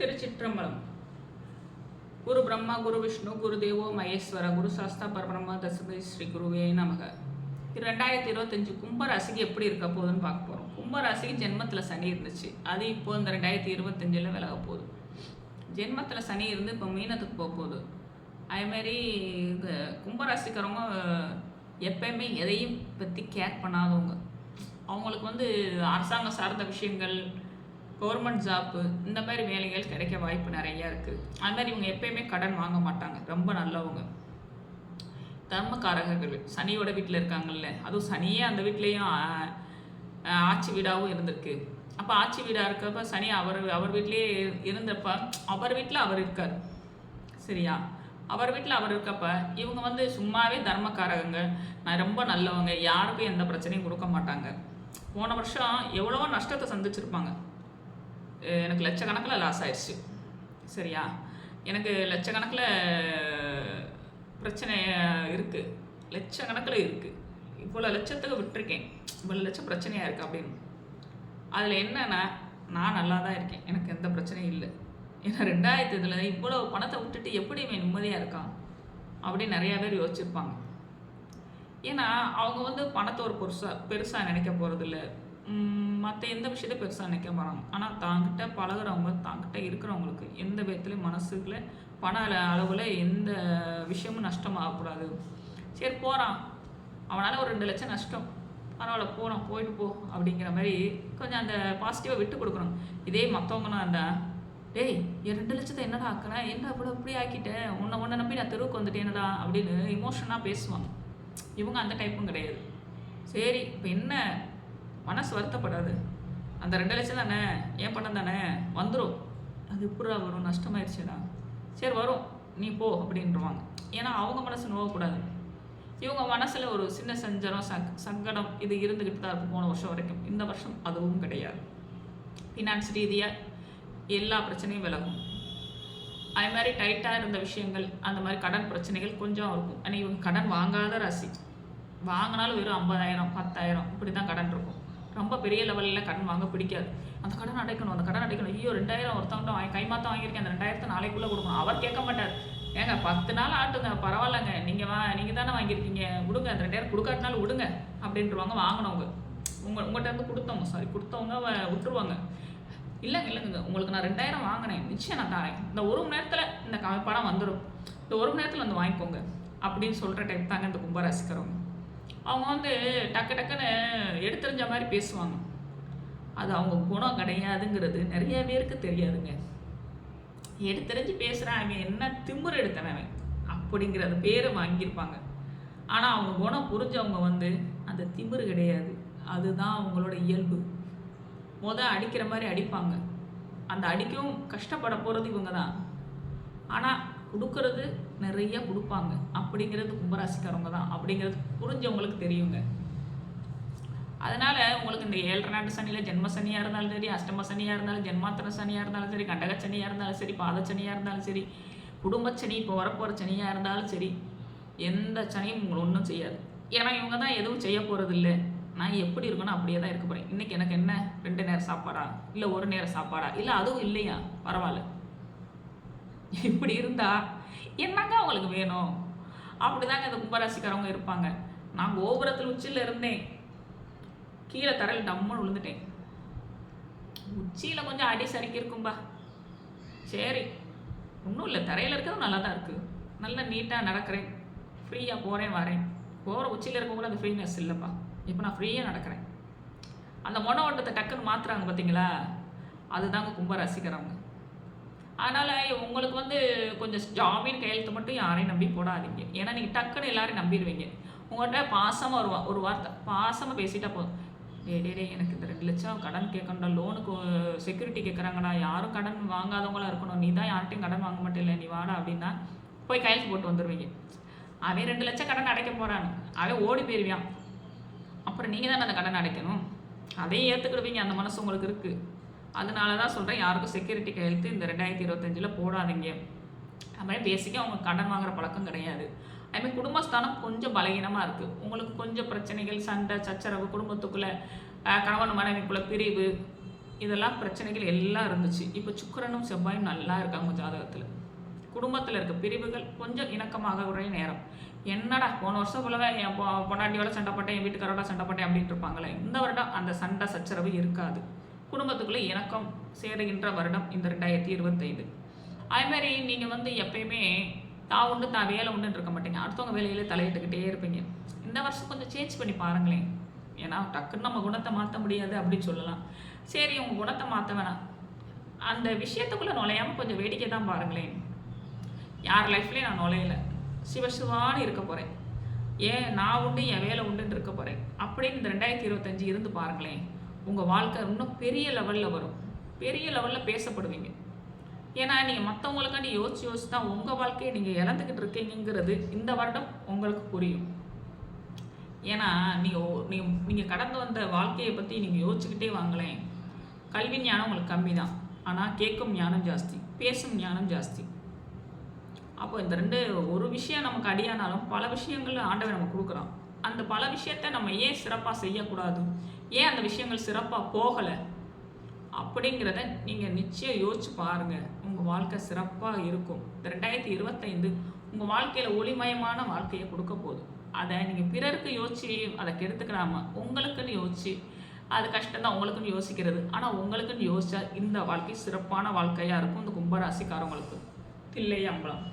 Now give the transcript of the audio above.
திருச்சிற்றம்பலம். குரு பிரம்மா குரு விஷ்ணு குரு தேவோ மகேஸ்வர குரு சாஸ்தா பரபிரம்மா தசபதி ஸ்ரீ குருவே நமக. 2025 கும்பராசிக்கு எப்படி இருக்க போகுதுன்னு பார்க்க போகிறோம். கும்பராசிக்கு ஜென்மத்தில் சனி இருந்துச்சு, அது இப்போ இந்த 2025 விலக போகுது. ஜென்மத்தில் சனி இருந்து இப்போ மீனத்துக்கு போக போகுது. அதேமாரி கும்பராசிக்காரவங்க எப்பயுமே எதையும் பற்றி கேர் பண்ணாதவங்க. அவங்களுக்கு அரசாங்கம் சார்ந்த விஷயங்கள், கவர்மெண்ட் ஜாப்பு, இந்த மாதிரி வேலைகள் கிடைக்க வாய்ப்பு நிறையா இருக்குது. அது மாதிரி இவங்க எப்பயுமே கடன் வாங்க மாட்டாங்க, ரொம்ப நல்லவங்க. தர்மக்காரகர்கள் சனியோட வீட்டில் இருக்காங்கல்ல, அதுவும் சனியே அந்த வீட்லேயும் ஆட்சி வீடாகவும் இருந்திருக்கு. அப்போ ஆட்சி வீடாக இருக்கப்ப சனி அவர் வீட்லேயே இருந்தப்ப அவர் வீட்டில் அவர் இருக்கார், சரியா? அவர் வீட்டில் அவர் இருக்கப்ப இவங்க சும்மாவே தர்மக்காரங்க, நான் ரொம்ப நல்லவங்க, யாருக்கும் எந்த பிரச்சனையும் கொடுக்க மாட்டாங்க. போன வருஷம் எவ்வளவோ நஷ்டத்தை சந்திச்சிருப்பாங்க. எனக்கு லட்சக்கணக்கில் லாஸ் ஆயிடுச்சு, சரியா? எனக்கு லட்சக்கணக்கில் பிரச்சனை இருக்குது, லட்சக்கணக்கில் இருக்குது. இவ்வளோ லட்சத்துக்கு விட்டுருக்கேன், இவ்வளோ லட்சம் பிரச்சனையாக இருக்குது அப்படின்னு. அதில் என்னென்னா, நான் நல்லா தான் இருக்கேன், எனக்கு எந்த பிரச்சனையும் இல்லை. ஏன்னா 2000 இவ்வளோ பணத்தை விட்டுட்டு எப்படி இவன் நிம்மதியாக இருக்கான் அப்படின்னு நிறையா பேர் யோசிச்சிருப்பாங்க. ஏன்னா அவங்க பணத்தை ஒரு பெருசாக நினைக்க போகிறதில்ல, மற்ற எந்த விஷயத்த பெருசாக நினைக்க போகிறாங்க. ஆனால் தாங்கிட்ட பழகிறவங்க, தாங்கிட்ட இருக்கிறவங்களுக்கு எந்த விதத்துலையும் மனசுக்குள்ள பண அளவில் எந்த விஷயமும் நஷ்டமாகக்கூடாது. சரி போகிறான், அவனால் ஒரு 2 லட்சம் நஷ்டம், பரவாயில்ல போகிறான், போயிட்டு போ அப்படிங்கிற மாதிரி கொஞ்சம் அந்த பாசிட்டிவாக விட்டு கொடுக்குறோம். இதே மற்றவங்கன்னா இருந்தால், டேய் என் 2 லட்சத்தை என்னடா ஆக்கிறேன், என்ன அவ்வளோ இப்படி ஆக்கிட்டேன், உன்னை நம்பி நான் தெருவுக்கு வந்துட்டேன் என்னடா அப்படின்னு இமோஷனாக பேசுவாங்க. இவங்க அந்த டைப்பும் கிடையாது. சரி இப்போ என்ன, மனசு வருத்தப்படாது, அந்த 2 லட்சம் தானே, ஏன் பணம் தானே, வந்துடும், அது எப்படா வரும், நஷ்டமாயிடுச்சுடா, சரி வரும், நீ போ அப்படின்றவாங்க. ஏன்னா அவங்க மனசு நோவக்கூடாது. இவங்க மனசில் ஒரு சின்ன சஞ்சலம், சங்கடம் இது இருந்துக்கிட்டு தான் இருக்கும் போன வருஷம் வரைக்கும். இந்த வருஷம் அதுவும் கிடையாது. ஃபினான்ஸ் ரீதியாக எல்லா பிரச்சனையும் விலகும். அது மாதிரி டைட்டாக இருந்த விஷயங்கள், அந்த மாதிரி கடன் பிரச்சனைகள் கொஞ்சம் இருக்கும். ஆனால் இவங்க கடன் வாங்காத ராசி, வாங்கினாலும் வெறும் 50,000 10,000 இப்படி தான் கடன் இருக்கும். ரொம்ப பெரிய லெவலில் கடன் வாங்க பிடிக்காது. அந்த கடன் அடைக்கணும், அந்த கடன் அடைக்கணும், ஐயோ 2000 ஒருத்தவங்கிட்ட கைமாற்ற வாங்கியிருக்கேன், அந்த 2000 நாளைக்குள்ளே கொடுக்கணும். அவர் கேட்க மாட்டார், ஏங்க 10 நாள் ஆட்டுங்க பரவாயில்லைங்க, நீங்கள் தானே வாங்கியிருக்கீங்க, விடுங்க, அந்த 2000 கொடுக்காட்டினாலும் விடுங்க அப்படின்ட்டுருவாங்க. வாங்கினவங்க உங்கள்கிட்ட கொடுத்தவங்க விட்டுருவாங்க. இல்லைங்க, உங்களுக்கு நான் 2000 வாங்கினேன், நிச்சயம் நான் தரேன், இந்த 1 மணி நேரத்தில் இந்த பணம் வந்துடும், இந்த 1 மணி நேரத்தில் வாங்கிக்கோங்க அப்படின்னு சொல்கிற டைப் தாங்க இந்த கும்பராசிக்கிறவங்க. அவங்க டக்கு டக்குன்னு எடுத்தறிஞ்ச மாதிரி பேசுவாங்க. அது அவங்க குணம் கிடையாதுங்கிறது நிறைய பேருக்கு தெரியாதுங்க. எடுத்தறிஞ்சு பேசுகிறான், அவன் என்ன திமிரு எடுத்தவன் அப்படிங்கிறத பேரை வாங்கியிருப்பாங்க. ஆனால் அவங்க குணம் புரிஞ்சவங்க அந்த திமிரு கிடையாது, அதுதான் அவங்களோட இயல்பு. அடிக்கிற மாதிரி அடிப்பாங்க, அந்த அடிக்கவும் கஷ்டப்பட போகிறது இவங்க தான். ஆனால் கொடுக்கறது நிறைய கொடுப்பாங்க, அப்படிங்கிறது கும்பராசிக்காரவங்க தான் அப்படிங்கிறது புரிஞ்சவங்களுக்கு தெரியுங்க. அதனால் உங்களுக்கு இந்த 7 நாட்டு சனியில் ஜென்ம சனியாக இருந்தாலும் சரி, அஷ்டம சனியாக இருந்தாலும், ஜென்மாத்திர சனியாக இருந்தாலும் சரி, கண்டக சனியாக இருந்தாலும் சரி, பாத சனியாக இருந்தாலும் சரி, குடும்ப சனி இப்போ வரப்போகிற சனியாக இருந்தாலும் சரி, எந்த சனியும் உங்களை ஒன்றும் செய்யாது. ஏன்னா இவங்க தான் எதுவும் செய்ய போகிறது இல்லை. நான் எப்படி இருக்கணும் அப்படியே தான் இருக்க போகிறேன். இன்றைக்கி எனக்கு என்ன 2 நேரம் சாப்பாடா, இல்லை 1 நேரம் சாப்பாடா, இல்லை அதுவும் இல்லையா, பரவாயில்ல, இப்படி இருந்தால் என்னங்க அவங்களுக்கு வேணும், அப்படி தாங்க இந்த கும்பராசிக்காரவங்க இருப்பாங்க. நான் கோபுரத்தில் உச்சியில் இருந்தேன், கீழே தரையில் டம்முன்னு விழுந்துட்டேன். உச்சியில் கொஞ்சம் அடி சரிக்கி இருக்கும்பா, சரி ஒன்றும் இல்லை, தரையில் இருக்கிறது நல்லா தான் இருக்குது, நல்லா நீட்டாக நடக்கிறேன், ஃப்ரீயாக போகிறேன் வரேன். போகிற உச்சியில் இருக்கவங்களும் அந்த ஃப்ரீனஸ் இல்லைப்பா, இப்போ நான் ஃப்ரீயாக நடக்கிறேன். அந்த மொன ஓட்டத்தை டக்குன்னு மாற்றுறாங்க பார்த்தீங்களா, அதுதாங்க கும்பராசிக்கிறவங்க. அதனால் உங்களுக்கு கொஞ்சம் ஜாமீன் கையெழுத்து மட்டும் யாரையும் நம்பி போடாதீங்க. ஏன்னா நீங்கள் டக்குன்னு எல்லாரையும் நம்பிடுவீங்க. உங்கள்கிட்ட பாசமாக ஒரு வார்த்தை பாசமாக பேசிட்டா போதும், டே எனக்கு இந்த 2 லட்சம் கடன் கேட்கணும்டா, லோனுக்கு செக்யூரிட்டி கேட்குறாங்கடா, யாரும் கடன் வாங்காதவங்களாம் இருக்கணும், நீ தான் யார்கிட்டையும் கடன் வாங்க மாட்டேல, நீ வாடா அப்படின்னா போய் கையெழுத்து போட்டு வந்துடுவீங்க. அவன் 2 லட்சம் கடன் அடைக்க போகிறான்னு அவன் ஓடி போயிடுவான். அப்புறம் நீங்கள் தானே அந்த கடன் அடைக்கணும், அதையும் ஏற்றுக்கிடுவீங்க, அந்த மனசு உங்களுக்கு இருக்குது. அதனால தான் சொல்கிறேன், யாருக்கும் செக்யூரிட்டி கையெழுத்து இந்த 2025 போடாதீங்க. அதுமாதிரி பேசிக்காக அவங்க கடன் வாங்குகிற பழக்கம் கிடையாது. அதுமாதிரி குடும்பஸ்தானம் கொஞ்சம் பலகீனமாக இருக்குது. உங்களுக்கு கொஞ்சம் பிரச்சனைகள், சண்டை சச்சரவு, குடும்பத்துக்குள்ளே கணவன் மனைவிக்குள்ளே பிரிவு, இதெல்லாம் பிரச்சனைகள் எல்லாம் இருந்துச்சு. இப்போ சுக்கிரனும் செவ்வாயும் நல்லா இருக்காங்க உங்க ஜாதகத்துல. குடும்பத்துல இருக்க பிரிவுகள் கொஞ்சம் இணக்கமாக ஒரே நேரம். என்னடா போன வருஷம் போலவே என் பொண்டாட்டியோட சண்டை போட்டேன், என் வீட்டுக்காரோட சண்டை போட்டேன் அப்படின்ட்டு இருப்பாங்களே, இந்த வருடம் அந்த சண்டை சச்சரவு இருக்காது. குடும்பத்துக்குள்ள இணக்கம் சேருகின்ற வருடம் இந்த 2025. அதுமாதிரி நீங்கள் வந்து எப்பயுமே தான் உண்டு தான் வேலை உண்டுன்னு இருக்க மாட்டீங்க. அடுத்தவங்க வேலையிலே தலையிட்டுக்கிட்டே இருப்பீங்க. இந்த வருஷம் கொஞ்சம் சேஞ்ச் பண்ணி பாருங்களேன். ஏன்னா டக்குன்னு நம்ம குணத்தை மாற்ற முடியாது அப்படின்னு சொல்லலாம். சரி உங்கள் குணத்தை மாற்ற வேணாம், அந்த விஷயத்துக்குள்ளே நுழையாமல் கொஞ்சம் வேடிக்கை தான் பாருங்களேன். யார் லைஃப்லேயும் நான் நுழையலை, சிவசிவான்னு இருக்க போகிறேன், ஏன் நான் உண்டு என் வேலை உண்டுன்னு இருக்க போகிறேன் அப்படின்னு இந்த 2025 இருந்து பாருங்களேன். உங்கள் வாழ்க்கை இன்னும் பெரிய லெவலில் வரும், பெரிய லெவலில் பேசப்படுவீங்க. ஏன்னா நீங்கள் மற்றவங்களுக்காண்டி யோசிச்சு தான் உங்கள் வாழ்க்கையை நீங்கள் இழந்துக்கிட்டு இருக்கீங்கிறது இந்த வருடம் உங்களுக்கு புரியும். ஏன்னா நீங்கள் கடந்து வந்த வாழ்க்கையை பற்றி நீங்கள் யோசிச்சுக்கிட்டே வாங்களேன். கல்வி ஞானம் உங்களுக்கு கம்மி தான், ஆனால் கேட்கும் ஞானம் ஜாஸ்தி, பேசும் ஞானம் ஜாஸ்தி. அப்போ இந்த ஒரு விஷயம் நமக்கு அடியானாலும் பல விஷயங்கள் ஆண்டவன் நம்ம கொடுக்குறான். அந்த பல விஷயத்த நம்ம ஏன் சிறப்பாக செய்யக்கூடாது, ஏன் அந்த விஷயங்கள் சிறப்பாக போகலை அப்படிங்கிறத நீங்கள் நிச்சயம் யோசிச்சு பாருங்கள். உங்கள் வாழ்க்கை சிறப்பாக இருக்கும். இந்த 2025 உங்கள் வாழ்க்கையில் ஒளிமயமான வாழ்க்கையை கொடுக்க போகுது. அதை நீங்கள் பிறருக்கு யோசிச்சு அதை கெடுத்துக்கிறாம உங்களுக்குன்னு யோசிச்சு, அது கஷ்டம்தான் உங்களுக்குன்னு யோசிக்கிறது, ஆனால் உங்களுக்குன்னு யோசிச்சா இந்த வாழ்க்கை சிறப்பான வாழ்க்கையாக இருக்கும். இந்த கும்பராசிக்காரங்களுக்கு தில்லை அம்பலம்.